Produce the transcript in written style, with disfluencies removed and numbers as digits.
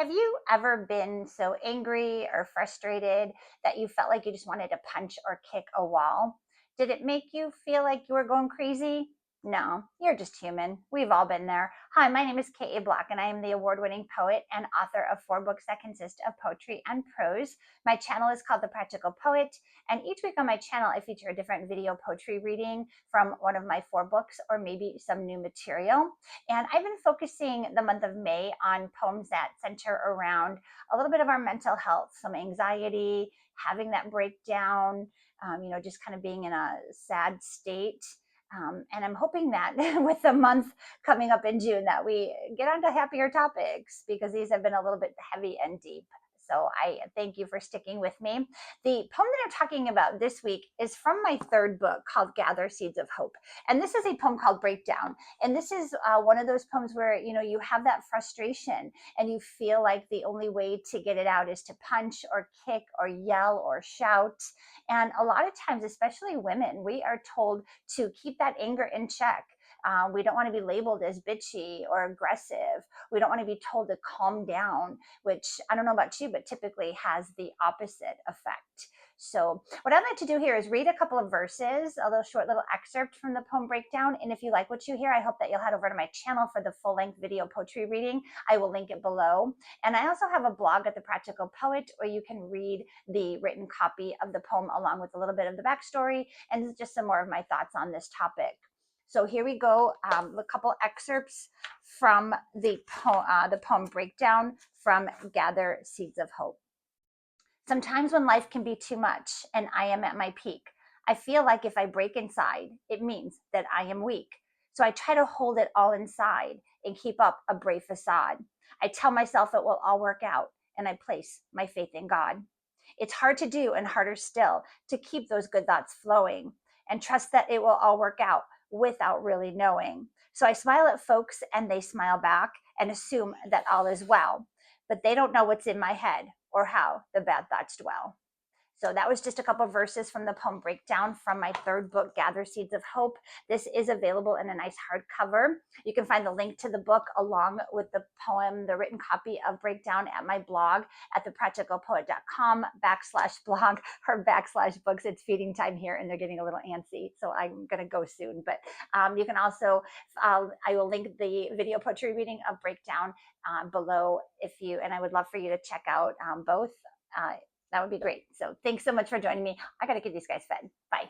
Have you ever been so angry or frustrated that you felt like you just wanted to punch or kick a wall? Did it make you feel like you were going crazy? No, you're just human. We've all been there. Hi, my name is K.A. Bloch, and I am the award winning poet and author of 4 books that consist of poetry and prose. My channel is called The Practical Poet, and each week on my channel, I feature a different video poetry reading from one of my 4 books or maybe some new material. And I've been focusing the month of May on poems that center around a little bit of our mental health, some anxiety, having that breakdown, just kind of being in a sad state. And I'm hoping that with the month coming up in June that we get onto happier topics because these have been a little bit heavy and deep. So I thank you for sticking with me. The poem that I'm talking about this week is from my 3rd book called Gather Seeds of Hope. And this is a poem called Breakdown. And this is one of those poems where, you have that frustration and you feel like the only way to get it out is to punch or kick or yell or shout. And a lot of times, especially women, we are told to keep that anger in check. We don't want to be labeled as bitchy or aggressive. We don't want to be told to calm down, which I don't know about you, but typically has the opposite effect. So what I'd like to do here is read a couple of verses, a little short little excerpt from the poem Breakdown. And if you like what you hear, I hope that you'll head over to my channel for the full-length video poetry reading. I will link it below. And I also have a blog at The Practical Poet where you can read the written copy of the poem along with a little bit of the backstory and just some more of my thoughts on this topic. So here we go, a couple excerpts from the poem Breakdown from Gather Seeds of Hope. Sometimes when life can be too much and I am at my peak, I feel like if I break inside, it means that I am weak. So I try to hold it all inside and keep up a brave facade. I tell myself it will all work out and I place my faith in God. It's hard to do and harder still to keep those good thoughts flowing and trust that it will all work out without really knowing. So I smile at folks and they smile back and assume that all is well, but they don't know what's in my head or how the bad thoughts dwell. So that was just a couple of verses from the poem Breakdown from my 3rd book, Gather Seeds of Hope. This is available in a nice hardcover. You can find the link to the book along with the poem, the written copy of Breakdown at my blog at thepracticalpoet.com/blog or /books. It's feeding time here and they're getting a little antsy. So I'm going to go soon. But you can also, I will link the video poetry reading of Breakdown below and I would love for you to check out both. That would be great. So thanks so much for joining me. I got to get these guys fed. Bye.